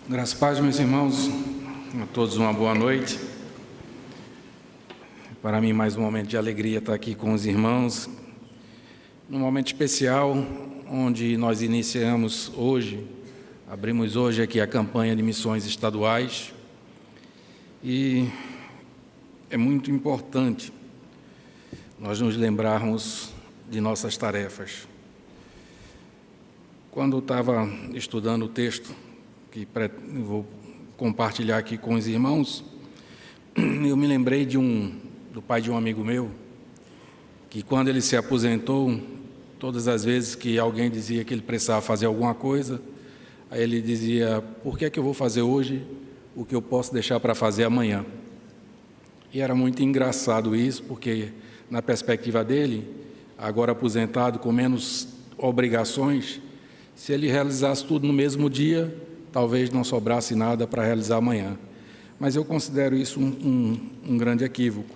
Graças a Deus, meus irmãos, a todos uma boa noite. Para mim, mais um momento de alegria estar aqui com os irmãos, num momento especial, onde nós iniciamos hoje, abrimos hoje aqui a campanha de missões estaduais, e é muito importante nós nos lembrarmos de nossas tarefas. Quando eu estava estudando o texto, que vou compartilhar aqui com os irmãos, eu me lembrei do pai de um amigo meu, que quando ele se aposentou, todas as vezes que alguém dizia que ele precisava fazer alguma coisa, aí ele dizia: por que é que eu vou fazer hoje o que eu posso deixar para fazer amanhã? E era muito engraçado isso, porque na perspectiva dele, agora aposentado, com menos obrigações, se ele realizasse tudo no mesmo dia, talvez não sobrasse nada para realizar amanhã. Mas eu considero isso um grande equívoco,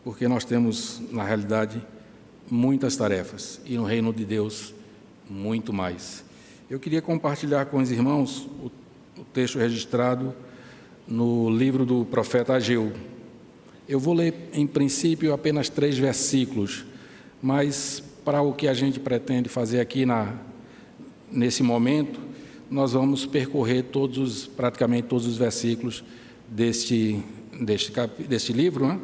porque nós temos, na realidade, muitas tarefas, e no reino de Deus, muito mais. Eu queria compartilhar com os irmãos o texto registrado no livro do profeta Ageu. Eu vou ler, em princípio, apenas 3 versículos, mas para o que a gente pretende fazer aqui nesse momento, nós vamos percorrer praticamente todos os versículos deste livro, né?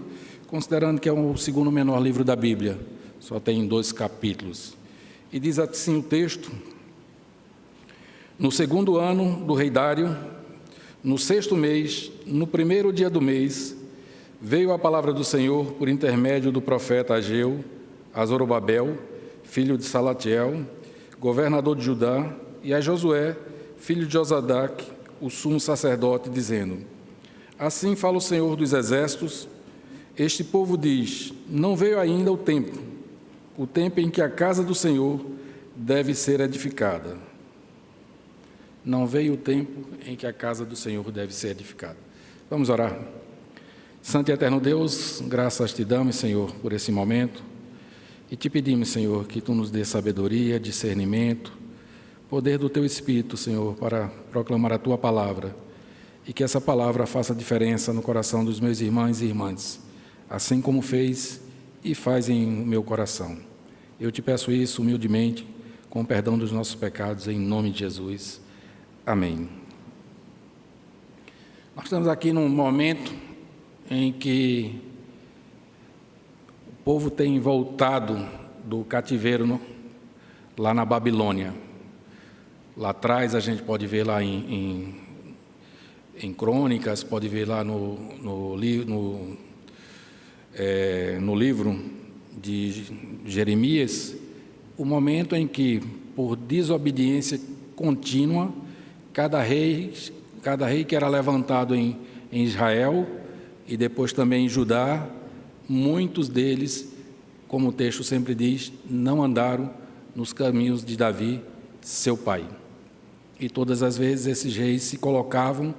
Considerando que é o segundo menor livro da Bíblia, só tem 2 capítulos. E diz assim o texto: no 2º ano do rei Dário, no 6º mês, no 1º dia do mês, veio a palavra do Senhor por intermédio do profeta Ageu a Zorobabel, filho de Salatiel, governador de Judá, e a Josué, filho de Josadaque, o sumo sacerdote, dizendo: assim fala o Senhor dos exércitos, este povo diz: não veio ainda o tempo em que a casa do Senhor deve ser edificada. Não veio o tempo em que a casa do Senhor deve ser edificada. Vamos orar. Santo e eterno Deus, graças te damos, Senhor, por esse momento, e te pedimos, Senhor, que tu nos dê sabedoria, discernimento, poder do teu Espírito, Senhor, para proclamar a tua palavra, e que essa palavra faça diferença no coração dos meus irmãos e irmãs, assim como fez e faz em meu coração. Eu te peço isso humildemente, com o perdão dos nossos pecados, em nome de Jesus. Amém. Nós estamos aqui num momento em que o povo tem voltado do cativeiro lá na Babilônia. Lá atrás a gente pode ver lá em Crônicas, pode ver lá no livro de Jeremias, o momento em que, por desobediência contínua, cada rei que era levantado em Israel e depois também em Judá, muitos deles, como o texto sempre diz, não andaram nos caminhos de Davi, seu pai. E todas as vezes esses reis se colocavam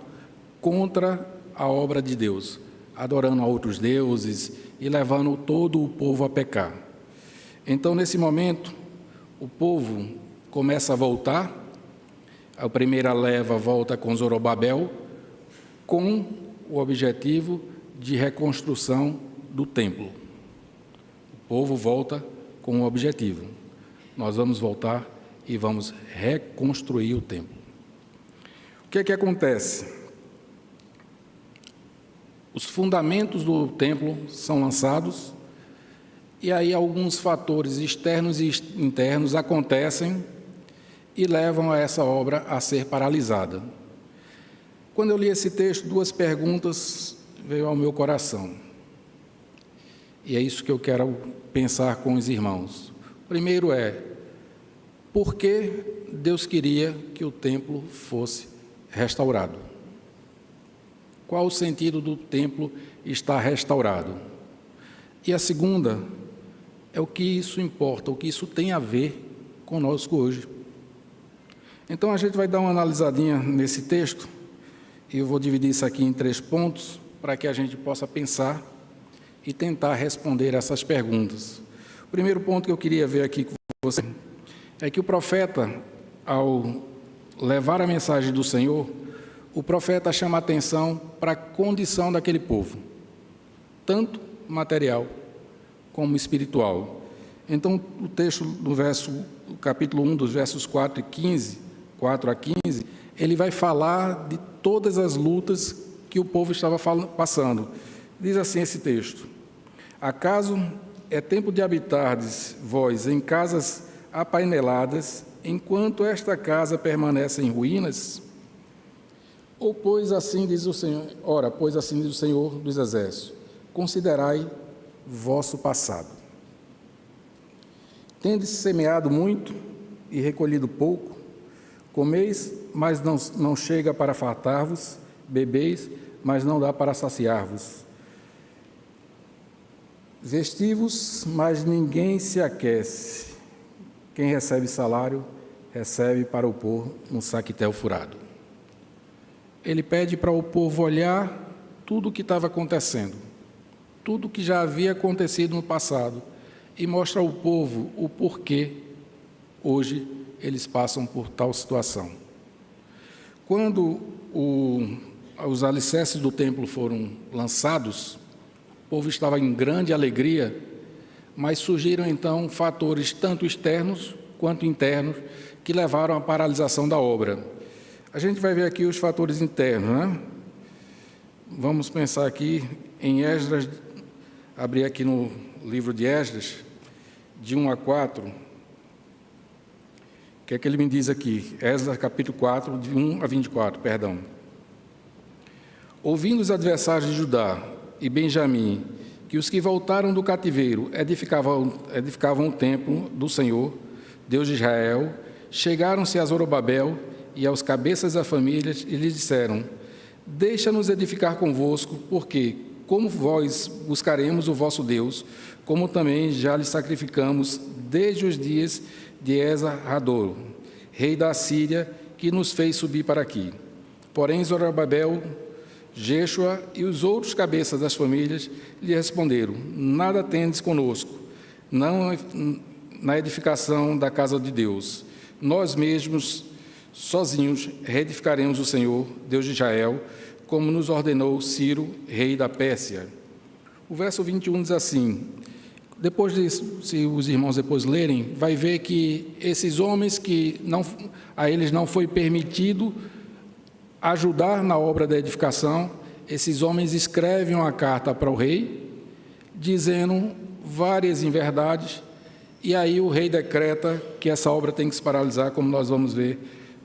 contra a obra de Deus, adorando a outros deuses e levando todo o povo a pecar. Então, nesse momento, o povo começa a voltar. A primeira leva volta com Zorobabel, com o objetivo de reconstrução do templo. O povo volta com o objetivo: nós vamos voltar e vamos reconstruir o templo. O que é que acontece? Os fundamentos do templo são lançados, e aí alguns fatores externos e internos acontecem e levam a essa obra a ser paralisada. Quando eu li esse texto, 2 perguntas veio ao meu coração. E é isso que eu quero pensar com os irmãos. Primeiro é: por que Deus queria que o templo fosse restaurado? Qual o sentido do templo estar restaurado? E a segunda é o que isso importa, o que isso tem a ver conosco hoje. Então a gente vai dar uma analisadinha nesse texto, e eu vou dividir isso aqui em 3 pontos, para que a gente possa pensar e tentar responder essas perguntas. O primeiro ponto que eu queria ver aqui com você é que o profeta, ao levar a mensagem do Senhor, o profeta chama a atenção para a condição daquele povo, tanto material como espiritual. Então, o texto do capítulo 1, dos versos 4 a 15, ele vai falar de todas as lutas que o povo estava passando. Diz assim esse texto: acaso é tempo de habitardes vós em casas apaineladas, enquanto esta casa permanece em ruínas? Ou pois assim diz o Senhor, pois assim diz o Senhor dos Exércitos: considerai vosso passado. Tendes semeado muito e recolhido pouco, comeis, mas não chega para fartar-vos, bebeis, mas não dá para saciar-vos. Vestivos, mas ninguém se aquece. Quem recebe salário, recebe para o pôr um saquitel furado. Ele pede para o povo olhar tudo o que estava acontecendo, tudo o que já havia acontecido no passado, e mostra ao povo o porquê hoje eles passam por tal situação. Quando os alicerces do templo foram lançados, o povo estava em grande alegria, mas surgiram então fatores tanto externos quanto internos que levaram à paralisação da obra. A gente vai ver aqui os fatores internos, né? Vamos pensar aqui em Esdras, abrir aqui no livro de Esdras, de 1 a 4. O que é que ele me diz aqui? Esdras, capítulo 4, de 1 a 24, perdão. Ouvindo os adversários de Judá e Benjamim, que os que voltaram do cativeiro edificavam o templo do Senhor, Deus de Israel, chegaram-se a Zorobabel e aos cabeças das famílias e lhes disseram: deixa-nos edificar convosco, porque, como vós buscaremos o vosso Deus, como também já lhe sacrificamos desde os dias de Esar-Hador, rei da Assíria, que nos fez subir para aqui. Porém, Zorobabel, Jeshua e os outros cabeças das famílias lhe responderam: nada tendes conosco, não na edificação da casa de Deus. Nós mesmos, sozinhos, reedificaremos o Senhor, Deus de Israel, como nos ordenou Ciro, rei da Pérsia. O verso 21 diz assim, depois disso, se os irmãos depois lerem, vai ver que esses homens que a eles não foi permitido ajudar na obra da edificação, esses homens escrevem uma carta para o rei, dizendo várias inverdades, e aí o rei decreta que essa obra tem que se paralisar, como nós vamos ver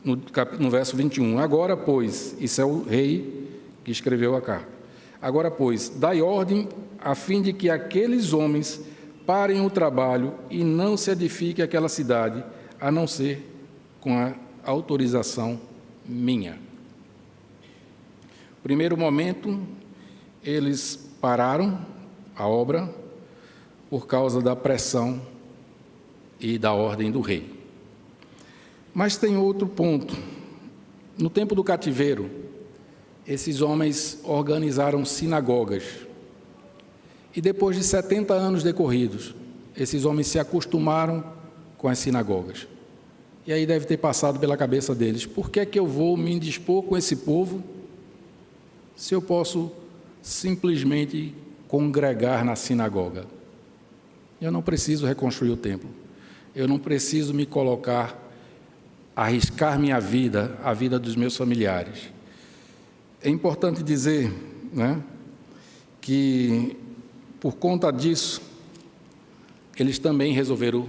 no verso 21. Agora, pois, isso é o rei que escreveu a carta. Agora, pois, dai ordem a fim de que aqueles homens parem o trabalho e não se edifique aquela cidade, a não ser com a autorização minha. Primeiro momento, eles pararam a obra por causa da pressão e da ordem do rei. Mas tem outro ponto. No tempo do cativeiro, esses homens organizaram sinagogas. E depois de 70 anos decorridos, esses homens se acostumaram com as sinagogas. E aí deve ter passado pela cabeça deles: por que é que eu vou me indispor com esse povo se eu posso simplesmente congregar na sinagoga? Eu não preciso reconstruir o templo. Eu não preciso me colocar, arriscar minha vida, a vida dos meus familiares. É importante dizer, né, que por conta disso, eles também resolveram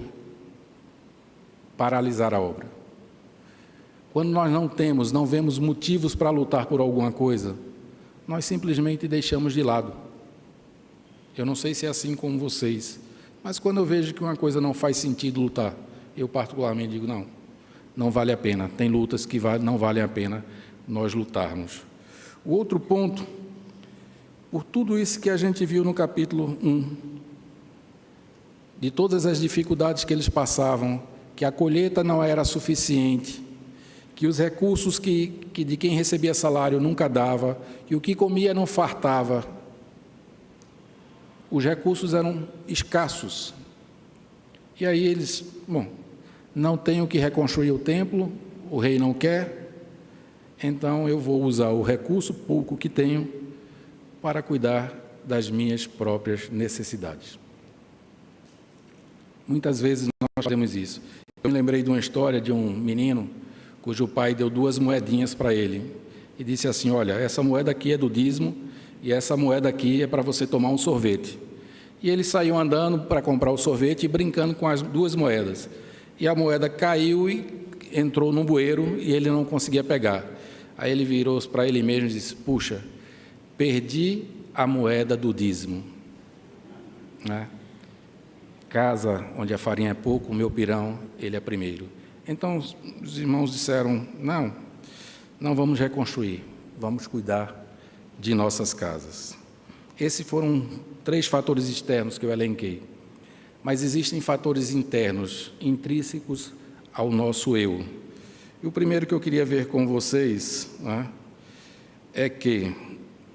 paralisar a obra. Quando nós não vemos motivos para lutar por alguma coisa, nós simplesmente deixamos de lado. Eu não sei se é assim com vocês, mas quando eu vejo que uma coisa não faz sentido lutar, eu particularmente digo: não vale a pena. Tem lutas que não valem a pena nós lutarmos. O outro ponto, por tudo isso que a gente viu no capítulo 1, de todas as dificuldades que eles passavam, que a colheita não era suficiente, que os recursos que de quem recebia salário nunca dava, que o que comia não fartava, os recursos eram escassos. E aí eles, não tenho que reconstruir o templo, o rei não quer, então eu vou usar o recurso pouco que tenho para cuidar das minhas próprias necessidades. Muitas vezes nós fazemos isso. Eu me lembrei de uma história de um menino cujo pai deu 2 moedinhas para ele e disse assim: olha, essa moeda aqui é do dízimo e essa moeda aqui é para você tomar um sorvete. E ele saiu andando para comprar o sorvete e brincando com as 2 moedas. E a moeda caiu e entrou no bueiro e ele não conseguia pegar. Aí ele virou para ele mesmo e disse: puxa, perdi a moeda do dízimo. Né? Casa onde a farinha é pouco, o meu pirão, ele é primeiro. Então os irmãos disseram: não vamos reconstruir, vamos cuidar de nossas casas. Esses foram 3 fatores externos que eu elenquei. Mas existem fatores internos, intrínsecos ao nosso eu. E o primeiro que eu queria ver com vocês, né, é que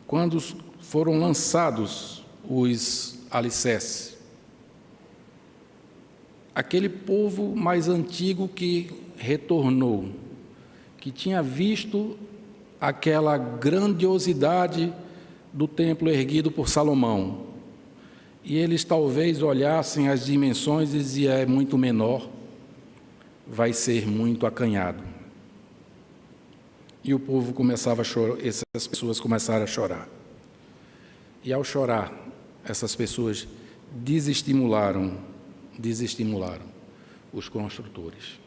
quando foram lançados os alicerces, aquele povo mais antigo que retornou, que tinha visto aquela grandiosidade do templo erguido por Salomão, e eles talvez olhassem as dimensões e diziam: é muito menor, vai ser muito acanhado. E o povo começava a chorar, essas pessoas começaram a chorar. E ao chorar, essas pessoas desestimularam os construtores.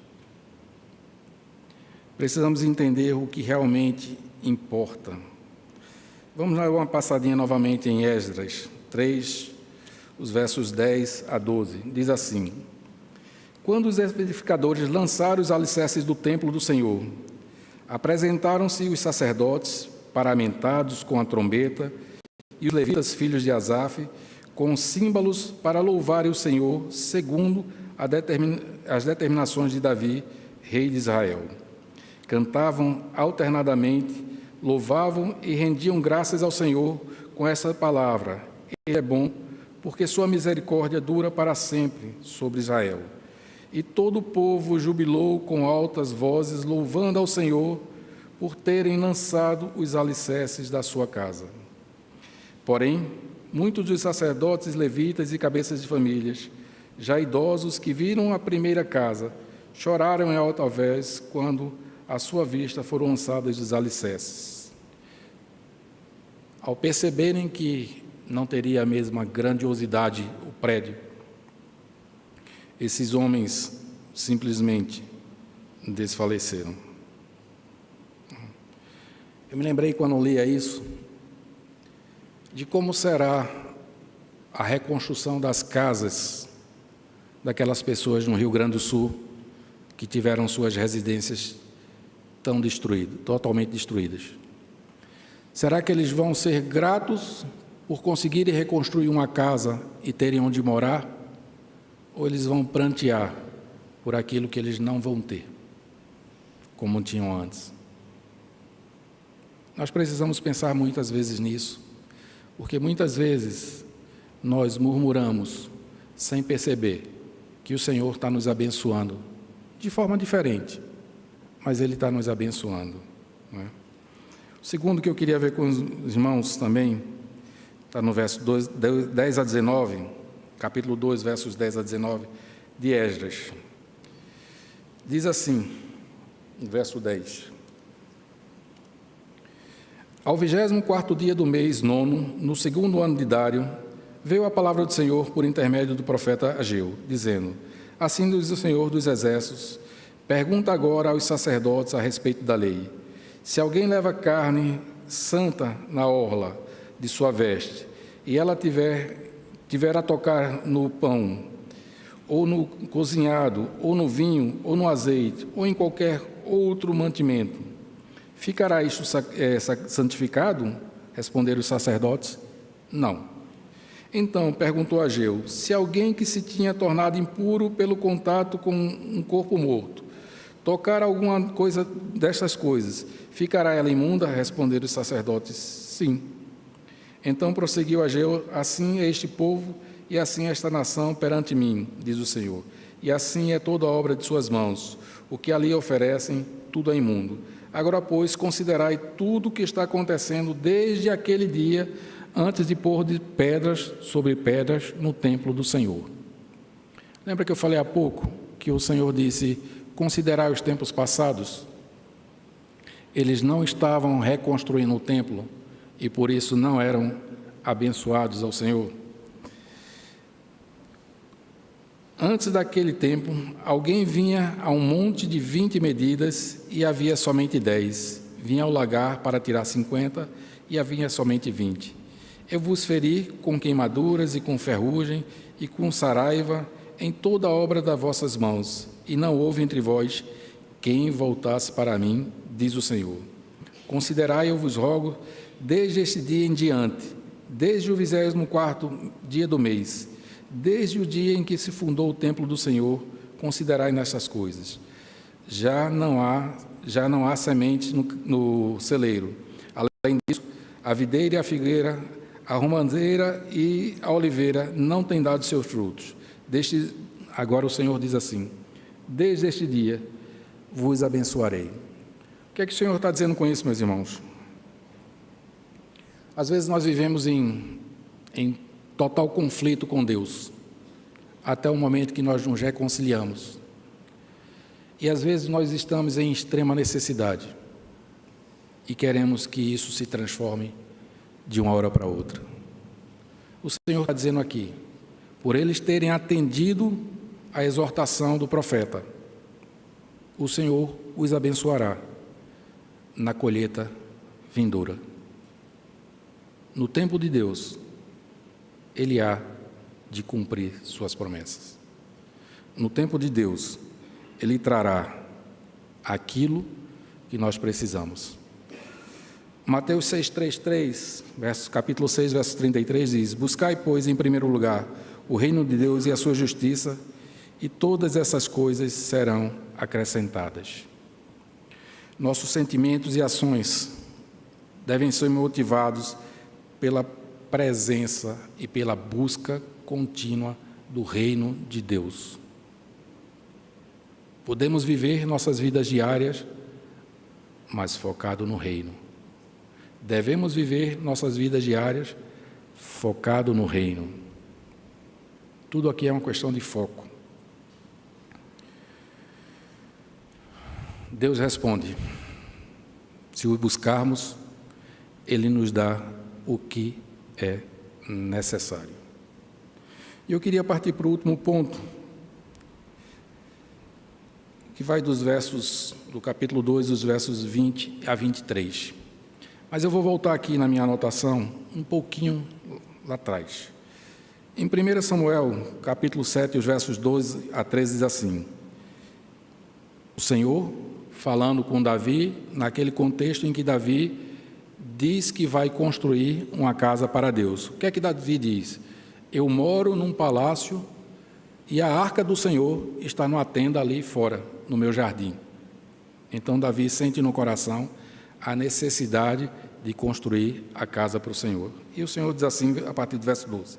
Precisamos entender o que realmente importa. Vamos dar uma passadinha novamente em Esdras 3, os versos 10 a 12. Diz assim: quando os edificadores lançaram os alicerces do templo do Senhor, apresentaram-se os sacerdotes, paramentados com a trombeta, e os levitas, filhos de Asaf, com símbolos para louvarem o Senhor, segundo as determinações de Davi, rei de Israel. Cantavam alternadamente, louvavam e rendiam graças ao Senhor com essa palavra: Ele é bom, porque sua misericórdia dura para sempre sobre Israel. E todo o povo jubilou com altas vozes, louvando ao Senhor por terem lançado os alicerces da sua casa. Porém, muitos dos sacerdotes, levitas e cabeças de famílias, já idosos que viram a primeira casa, choraram em alta voz quando à sua vista foram lançados os alicerces. Ao perceberem que não teria a mesma grandiosidade o prédio, esses homens simplesmente desfaleceram. Eu me lembrei, quando lia isso, de como será a reconstrução das casas daquelas pessoas no Rio Grande do Sul que tiveram suas residências tão destruídas, totalmente destruídas. Será que eles vão ser gratos por conseguirem reconstruir uma casa e terem onde morar? Ou eles vão prantear por aquilo que eles não vão ter, como tinham antes? Nós precisamos pensar muitas vezes nisso, porque muitas vezes nós murmuramos sem perceber que o Senhor está nos abençoando de forma diferente, mas Ele está nos abençoando. Não é? O segundo que eu queria ver com os irmãos também, está no verso 10 a 19, capítulo 2, versos 10 a 19, de Esdras. Diz assim, no verso 10: Ao 24º dia do mês nono, no 2º ano de Dário, veio a palavra do Senhor por intermédio do profeta Ageu, dizendo: Assim diz o Senhor dos Exércitos, pergunta agora aos sacerdotes a respeito da lei. Se alguém leva carne santa na orla de sua veste, e ela tiver a tocar no pão, ou no cozinhado, ou no vinho, ou no azeite, ou em qualquer outro mantimento, ficará isto santificado? Responderam os sacerdotes: não. Então perguntou Ageu: se alguém que se tinha tornado impuro pelo contato com um corpo morto tocar alguma coisa destas coisas, ficará ela imunda? Responderam os sacerdotes: sim. Então prosseguiu Ageu: assim é este povo e assim é esta nação perante mim, diz o Senhor, e assim é toda a obra de suas mãos. O que ali oferecem, tudo é imundo. Agora, pois, considerai tudo o que está acontecendo desde aquele dia, antes de pôr de pedras sobre pedras no templo do Senhor. Lembra que eu falei há pouco que o Senhor disse, considerai os tempos passados? Eles não estavam reconstruindo o templo e por isso não eram abençoados ao Senhor. Antes daquele tempo, alguém vinha a um monte de 20 medidas e havia somente 10. Vinha ao lagar para tirar 50 e havia somente 20. Eu vos feri com queimaduras e com ferrugem e com saraiva em toda a obra das vossas mãos, e não houve entre vós quem voltasse para mim, diz o Senhor. Considerai, eu vos rogo, desde este dia em diante, desde o 24º dia do mês, desde o dia em que se fundou o templo do Senhor, considerai nestas coisas. Já não há semente no celeiro. Além disso, a videira e a figueira, a romanceira e a oliveira não têm dado seus frutos. Agora o Senhor diz assim, desde este dia vos abençoarei. O que é que o Senhor está dizendo com isso, meus irmãos? Às vezes nós vivemos em total conflito com Deus, até o momento que nós nos reconciliamos. E às vezes nós estamos em extrema necessidade e queremos que isso se transforme de uma hora para outra. O Senhor está dizendo aqui, por eles terem atendido à exortação do profeta, o Senhor os abençoará na colheita vindoura. No tempo de Deus, Ele há de cumprir suas promessas. No tempo de Deus, Ele trará aquilo que nós precisamos. Mateus 6:33, capítulo 6, verso 33 diz, buscai, pois, em primeiro lugar o reino de Deus e a sua justiça, e todas essas coisas serão acrescentadas. Nossos sentimentos e ações devem ser motivados pela presença e pela busca contínua do reino de Deus. Podemos viver nossas vidas diárias, mas focado no reino. Devemos viver nossas vidas diárias focado no reino. Tudo aqui é uma questão de foco. Deus responde. Se o buscarmos, Ele nos dá o que é necessário. E eu queria partir para o último ponto, que vai do capítulo 2, dos versos 20 a 23. Mas eu vou voltar aqui na minha anotação, um pouquinho lá atrás. Em 1 Samuel, capítulo 7, os versos 12 a 13, diz assim, o Senhor falando com Davi, naquele contexto em que Davi diz que vai construir uma casa para Deus. O que é que Davi diz? Eu moro num palácio e a arca do Senhor está numa tenda ali fora, no meu jardim. Então Davi sente no coração a necessidade de construir a casa para o Senhor. E o Senhor diz assim, a partir do verso 12,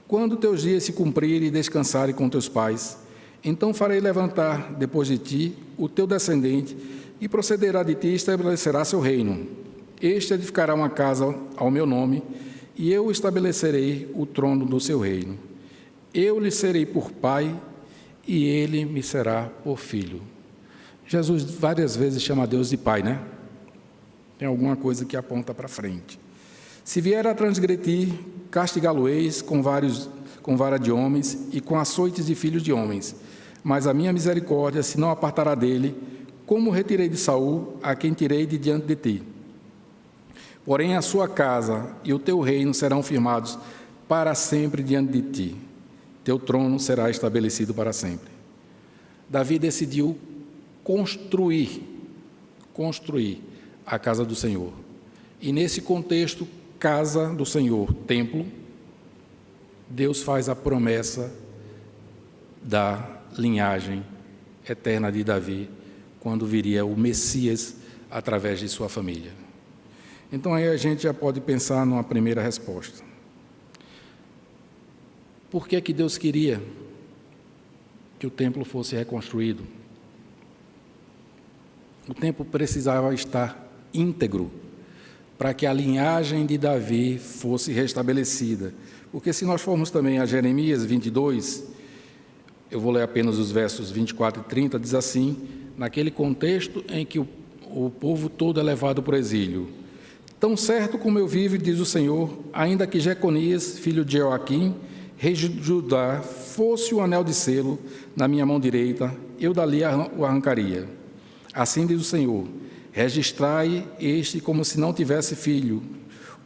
quando teus dias se cumprirem e descansarem com teus pais, então farei levantar depois de ti o teu descendente e procederá de ti e estabelecerá seu reino. Este edificará uma casa ao meu nome e eu estabelecerei o trono do seu reino. Eu lhe serei por pai e ele me será por filho. Jesus várias vezes chama Deus de pai, né? Tem alguma coisa que aponta para frente. Se vier a transgredir, castigá-lo-eis com vara de homens e com açoites de filhos de homens. Mas a minha misericórdia se não apartará dele, como retirei de Saul, a quem tirei de diante de ti. Porém a sua casa e o teu reino serão firmados para sempre diante de ti. Teu trono será estabelecido para sempre. Davi decidiu construir a casa do Senhor. E nesse contexto, casa do Senhor, templo, Deus faz a promessa da linhagem eterna de Davi, quando viria o Messias através de sua família. Então aí a gente já pode pensar numa primeira resposta. Por que que Deus queria que o templo fosse reconstruído? o templo precisava estar íntegro para que a linhagem de Davi fosse restabelecida. Porque se nós formos também a Jeremias 22, eu vou ler apenas os versos 24 e 30, diz assim, naquele contexto em que o povo todo é levado para o exílio. Tão certo como eu vivo, diz o Senhor, ainda que Jeconias, filho de Joaquim, rei de Judá, fosse o anel de selo na minha mão direita, eu dali o arrancaria. Assim diz o Senhor, registrai este como se não tivesse filho,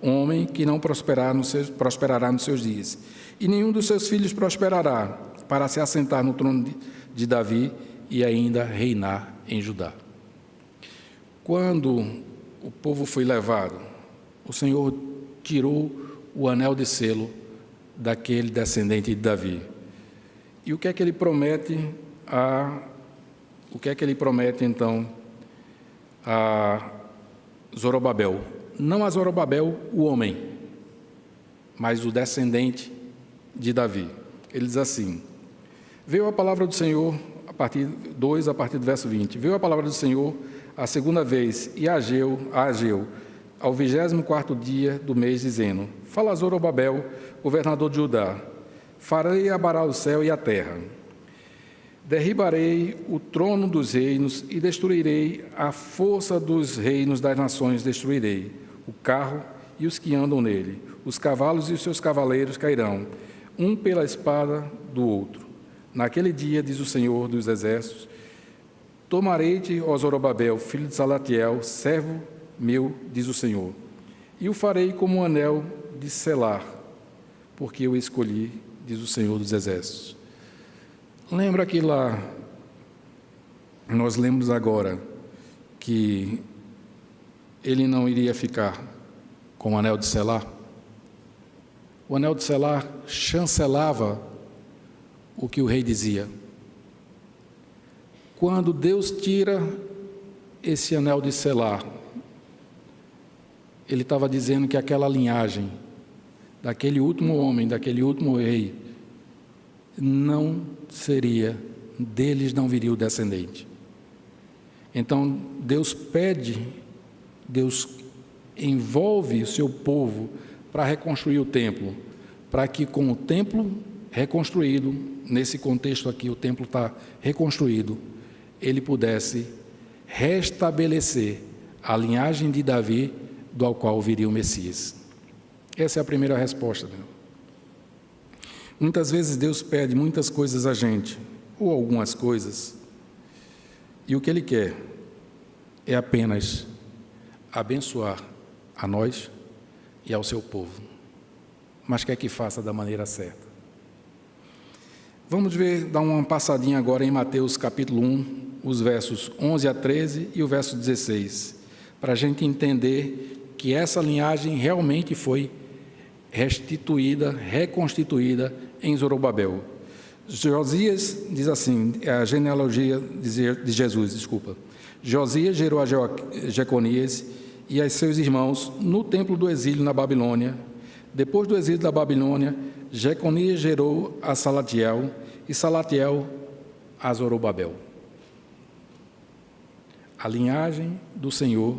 homem que não prosperará nos seus dias. E nenhum dos seus filhos prosperará, para se assentar no trono de Davi e ainda reinar em Judá. Quando o povo foi levado, o Senhor tirou o anel de selo daquele descendente de Davi. E o que é que ele promete então a Zorobabel? Não a Zorobabel, o homem, mas o descendente de Davi. Ele diz assim, veio a palavra do Senhor, a partir do verso 20, veio a palavra do Senhor a segunda vez, e a Ageu, ao 24º dia do mês, dizendo, fala a Zorobabel, governador de Judá, farei abalar o céu e a terra, derribarei o trono dos reinos e destruirei a força dos reinos das nações, destruirei o carro e os que andam nele, os cavalos e os seus cavaleiros cairão, um pela espada do outro. Naquele dia, diz o Senhor dos Exércitos, tomarei-te, ó Zorobabel, filho de Salatiel, servo meu, diz o Senhor, e o farei como um anel de selar, porque eu escolhi, diz o Senhor dos Exércitos. Lembra que lá, nós lemos agora, que ele não iria ficar com o anel de selar? O anel de selar chancelava o que o rei dizia. Quando Deus tira esse anel de selar, ele estava dizendo que aquela linhagem, daquele último homem, daquele último rei, não seria, deles não viria o descendente. Então, Deus envolve o seu povo para reconstruir o templo, para que com o templo reconstruído, nesse contexto aqui o templo está reconstruído, ele pudesse restabelecer a linhagem de Davi, do qual viria o Messias. Essa é a primeira resposta. Muitas vezes Deus pede muitas coisas a gente, ou algumas coisas, e o que Ele quer é apenas abençoar a nós e ao seu povo, mas quer que faça da maneira certa. Vamos dar uma passadinha agora em Mateus capítulo 1, os versos 11 a 13 e o verso 16, para a gente entender que essa linhagem realmente foi restituída, reconstituída em Zorobabel. Josias, diz assim, é a genealogia de Jesus, desculpa. Josias gerou a Jeconias e a seus irmãos no templo do exílio na Babilônia. Depois do exílio da Babilônia, Jeconias gerou a Salatiel e Salatiel a Zorobabel. A linhagem do Senhor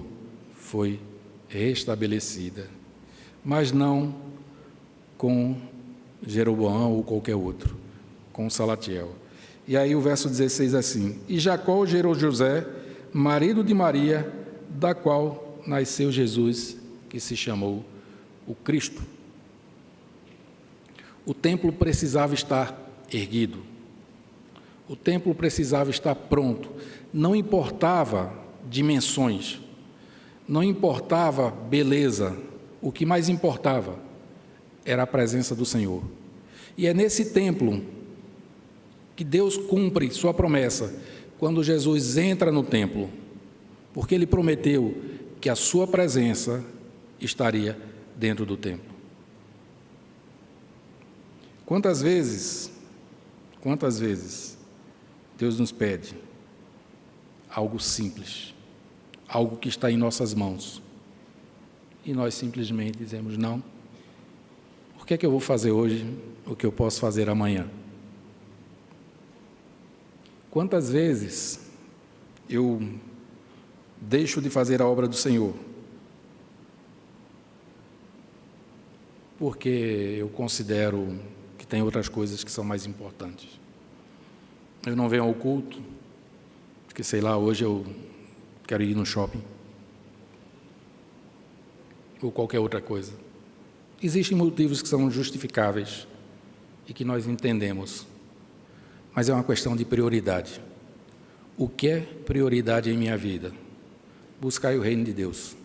foi restabelecida, mas não com Jeroboão ou qualquer outro, com Salatiel. E aí o verso 16 é assim, e Jacó gerou José, marido de Maria, da qual nasceu Jesus, que se chamou o Cristo. O templo precisava estar erguido, o templo precisava estar pronto, não importava dimensões, não importava beleza, o que mais importava era a presença do Senhor. E é nesse templo que Deus cumpre sua promessa, quando Jesus entra no templo, porque Ele prometeu que a sua presença estaria dentro do templo. Quantas vezes Deus nos pede algo simples, algo que está em nossas mãos, e nós simplesmente dizemos não. Por que é que eu vou fazer hoje o que eu posso fazer amanhã? Quantas vezes eu deixo de fazer a obra do Senhor, porque eu considero que tem outras coisas que são mais importantes. Eu não venho ao culto, porque, sei lá, hoje eu quero ir no shopping, ou qualquer outra coisa. Existem motivos que são justificáveis e que nós entendemos, mas é uma questão de prioridade. O que é prioridade em minha vida? Buscar o reino de Deus.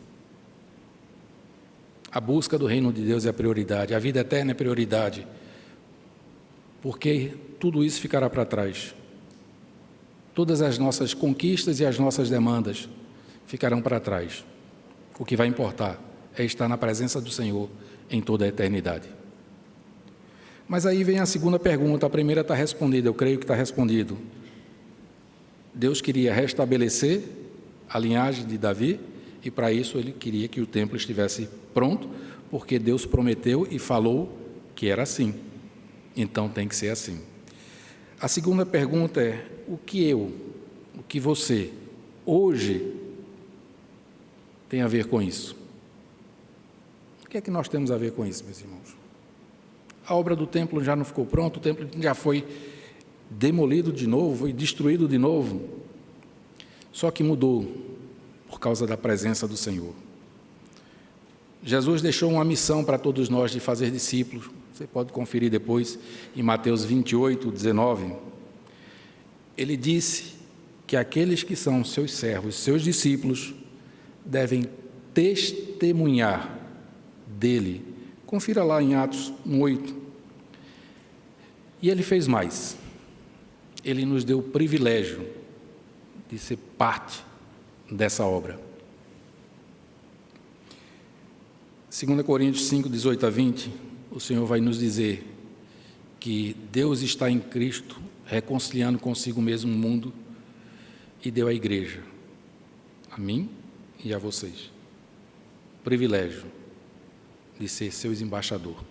A busca do reino de Deus é a prioridade, a vida eterna é prioridade, porque tudo isso ficará para trás. Todas as nossas conquistas e as nossas demandas ficarão para trás. O que vai importar é estar na presença do Senhor em toda a eternidade. Mas aí vem a segunda pergunta, a primeira está respondida, eu creio que está respondido. Deus queria restabelecer a linhagem de Davi, e para isso ele queria que o templo estivesse pronto, porque Deus prometeu e falou que era assim. Então tem que ser assim. A segunda pergunta é, o que você, hoje, tem a ver com isso? O que é que nós temos a ver com isso, meus irmãos? A obra do templo já não ficou pronta, o templo já foi demolido de novo, foi destruído de novo, só que mudou por causa da presença do Senhor. Jesus deixou uma missão para todos nós de fazer discípulos. Você pode conferir depois em Mateus 28, 19. Ele disse que aqueles que são seus servos, seus discípulos, devem testemunhar dele. Confira lá em Atos 1:8. E ele fez mais. Ele nos deu o privilégio de ser parte dessa obra. 2 Coríntios 5, 18 a 20, o Senhor vai nos dizer que Deus está em Cristo, reconciliando consigo mesmo o mundo, e deu à igreja, a mim e a vocês, o privilégio de ser seus embaixadores.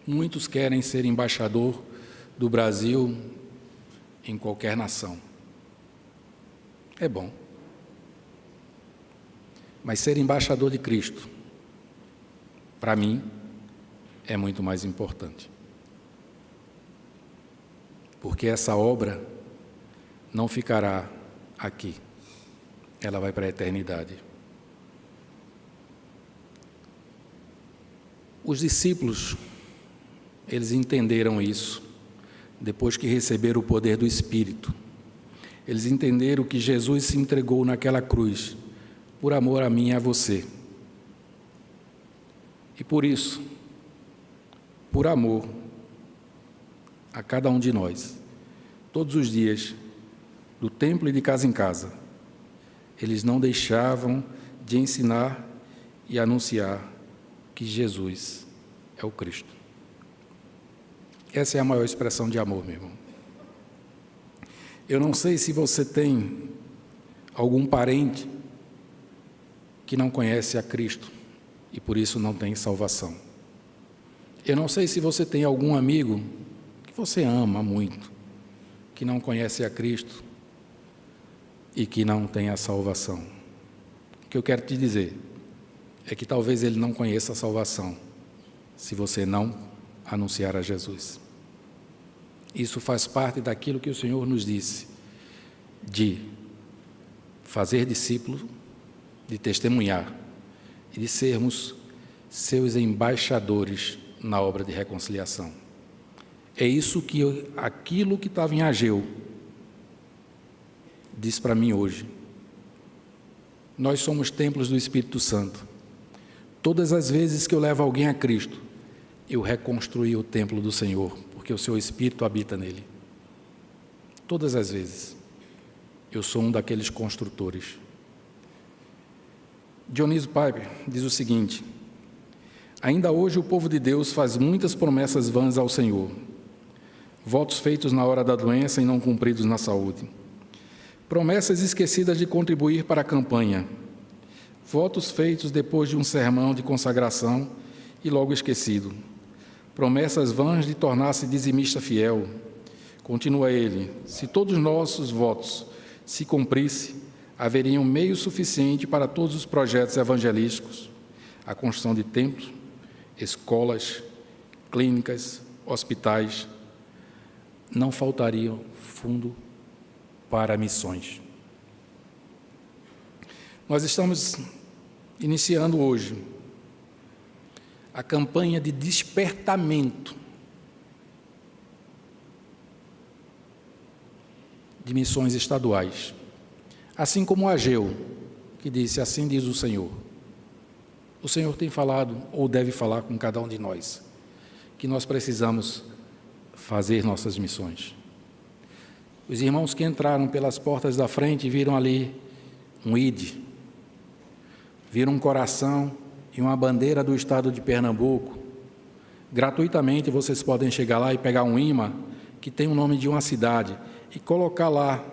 Muitos querem ser embaixador do Brasil em qualquer nação. É bom. Mas ser embaixador de Cristo, para mim, é muito mais importante. Porque essa obra não ficará aqui. Ela vai para a eternidade. Os discípulos, eles entenderam isso depois que receberam o poder do Espírito. Eles entenderam que Jesus se entregou naquela cruz por amor a mim e a você. E por isso, por amor a cada um de nós, todos os dias, do templo e de casa em casa, eles não deixavam de ensinar e anunciar que Jesus é o Cristo. Essa é a maior expressão de amor, meu irmão. Eu não sei se você tem algum parente que não conhece a Cristo e por isso não tem salvação. Eu não sei se você tem algum amigo que você ama muito, que não conhece a Cristo e que não tem a salvação. O que eu quero te dizer é que talvez ele não conheça a salvação se você não anunciar a Jesus. Isso faz parte daquilo que o Senhor nos disse, de fazer discípulos, de testemunhar e de sermos seus embaixadores na obra de reconciliação. É isso que aquilo que estava em Ageu diz para mim hoje. Nós somos templos do Espírito Santo. Todas as vezes que eu levo alguém a Cristo, eu reconstruí o templo do Senhor, porque o seu Espírito habita nele. Todas as vezes. Eu sou um daqueles construtores. Dionísio Piper diz o seguinte: ainda hoje o povo de Deus faz muitas promessas vãs ao Senhor, votos feitos na hora da doença e não cumpridos na saúde, promessas esquecidas de contribuir para a campanha, votos feitos depois de um sermão de consagração e logo esquecido, promessas vãs de tornar-se dizimista fiel. Continua ele: se todos os nossos votos se cumprisse, haveria um meio suficiente para todos os projetos evangelísticos, a construção de templos, escolas, clínicas, hospitais. Não faltaria fundo para missões. Nós estamos iniciando hoje a campanha de despertamento de missões estaduais, assim como Ageu, que disse: assim diz o Senhor. O Senhor tem falado, ou deve falar com cada um de nós, que nós precisamos fazer nossas missões. Os irmãos que entraram pelas portas da frente viram ali um ID, viram um coração e uma bandeira do estado de Pernambuco. Gratuitamente vocês podem chegar lá e pegar um imã que tem o nome de uma cidade e colocar lá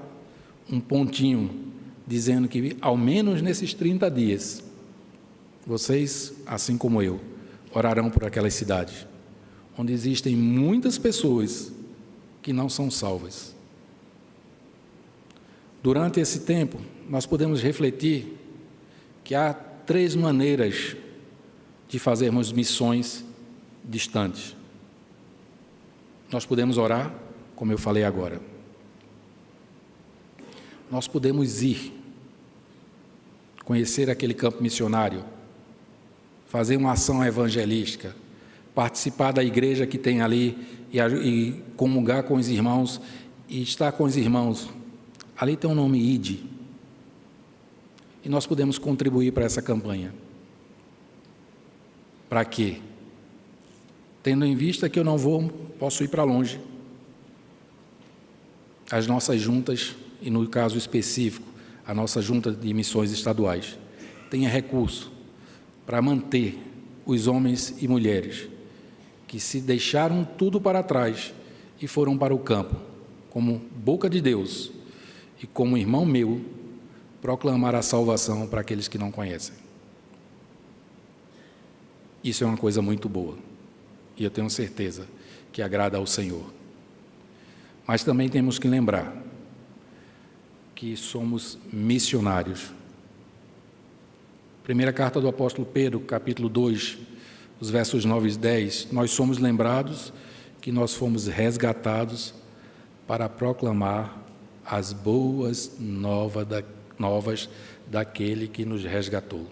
um pontinho dizendo que, ao menos nesses 30 dias, vocês, assim como eu, orarão por aquelas cidades, onde existem muitas pessoas que não são salvas. Durante esse tempo, nós podemos refletir que há 3 maneiras de fazermos missões distantes. Nós podemos orar, como eu falei agora. Nós podemos ir, conhecer aquele campo missionário, fazer uma ação evangelística, participar da igreja que tem ali e comungar com os irmãos e estar com os irmãos. Ali tem o nome ID. E nós podemos contribuir para essa campanha. Para quê? Tendo em vista que eu não posso ir para longe. As nossas juntas, e no caso específico, a nossa junta de missões estaduais, tenha recurso para manter os homens e mulheres que se deixaram tudo para trás e foram para o campo, como boca de Deus e como irmão meu, proclamar a salvação para aqueles que não conhecem. Isso é uma coisa muito boa, e eu tenho certeza que agrada ao Senhor. Mas também temos que lembrar que somos missionários. Primeira carta do apóstolo Pedro, capítulo 2, os versos 9 e 10, nós somos lembrados que nós fomos resgatados para proclamar as boas novas daquele que nos resgatou.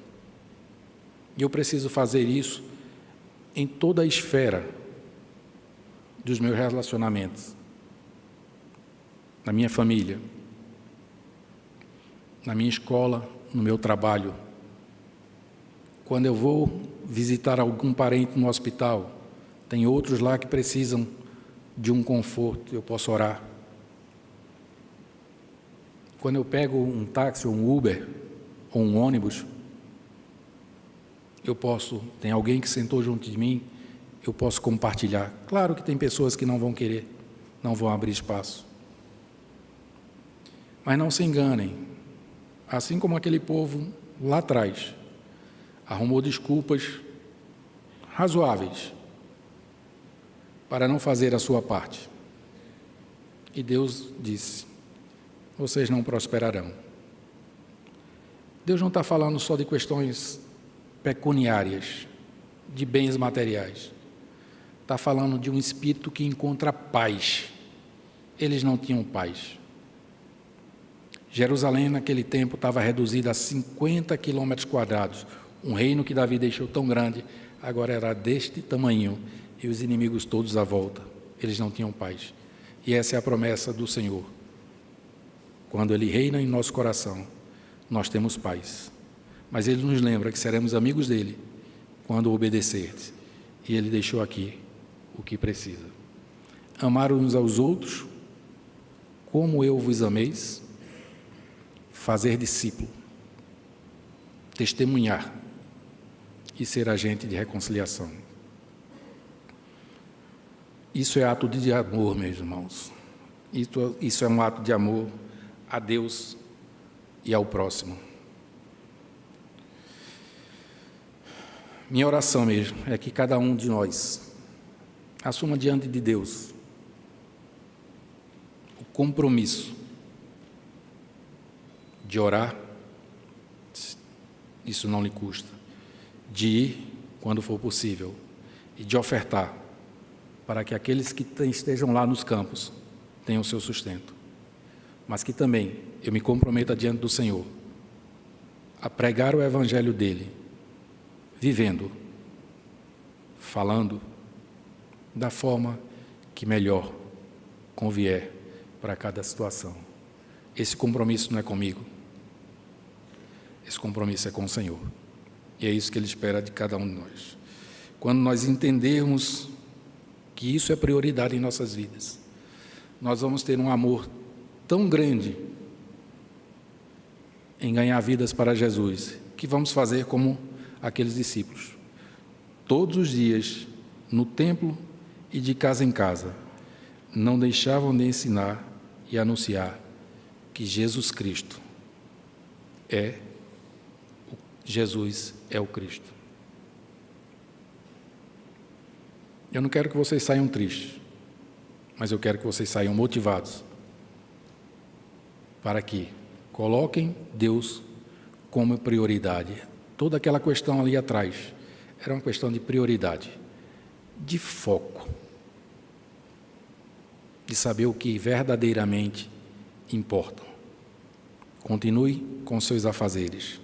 E eu preciso fazer isso em toda a esfera dos meus relacionamentos, na minha família, na minha escola, no meu trabalho. Quando eu vou visitar algum parente no hospital, tem outros lá que precisam de um conforto, eu posso orar. Quando eu pego um táxi, ou um Uber, ou um ônibus, tem alguém que sentou junto de mim, eu posso compartilhar. Claro que tem pessoas que não vão querer, não vão abrir espaço. Mas não se enganem, assim como aquele povo lá atrás arrumou desculpas razoáveis para não fazer a sua parte. E Deus disse: vocês não prosperarão. Deus não está falando só de questões pecuniárias, de bens materiais. Está falando de um espírito que encontra paz. Eles não tinham paz. Jerusalém, naquele tempo, estava reduzida a 50 quilômetros quadrados. Um reino que Davi deixou tão grande, agora era deste tamanho, e os inimigos todos à volta. Eles não tinham paz. E essa é a promessa do Senhor. Quando Ele reina em nosso coração, nós temos paz. Mas Ele nos lembra que seremos amigos dEle quando obedecermos. E Ele deixou aqui o que precisa. Amar uns aos outros, como eu vos ameis, fazer discípulo, testemunhar e ser agente de reconciliação. Isso é ato de amor, meus irmãos. Isso é um ato de amor a Deus e ao próximo. Minha oração mesmo é que cada um de nós assuma diante de Deus o compromisso de orar, isso não lhe custa, de ir quando for possível e de ofertar para que aqueles que estejam lá nos campos tenham o seu sustento. Mas que também eu me comprometa diante do Senhor a pregar o evangelho dele, vivendo, falando da forma que melhor convier para cada situação. Esse compromisso não é comigo, esse compromisso é com o Senhor. E é isso que Ele espera de cada um de nós. Quando nós entendermos que isso é prioridade em nossas vidas, nós vamos ter um amor tão grande em ganhar vidas para Jesus, que vamos fazer como aqueles discípulos. Todos os dias, no templo e de casa em casa, não deixavam de ensinar e anunciar que Jesus Cristo Jesus é o Cristo. Eu não quero que vocês saiam tristes, mas eu quero que vocês saiam motivados para que coloquem Deus como prioridade. Toda aquela questão ali atrás era uma questão de prioridade, de foco, de saber o que verdadeiramente importa. Continue com seus afazeres,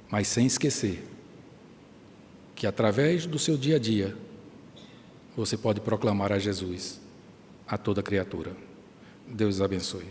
mas sem esquecer que através do seu dia a dia você pode proclamar a Jesus a toda criatura. Deus abençoe.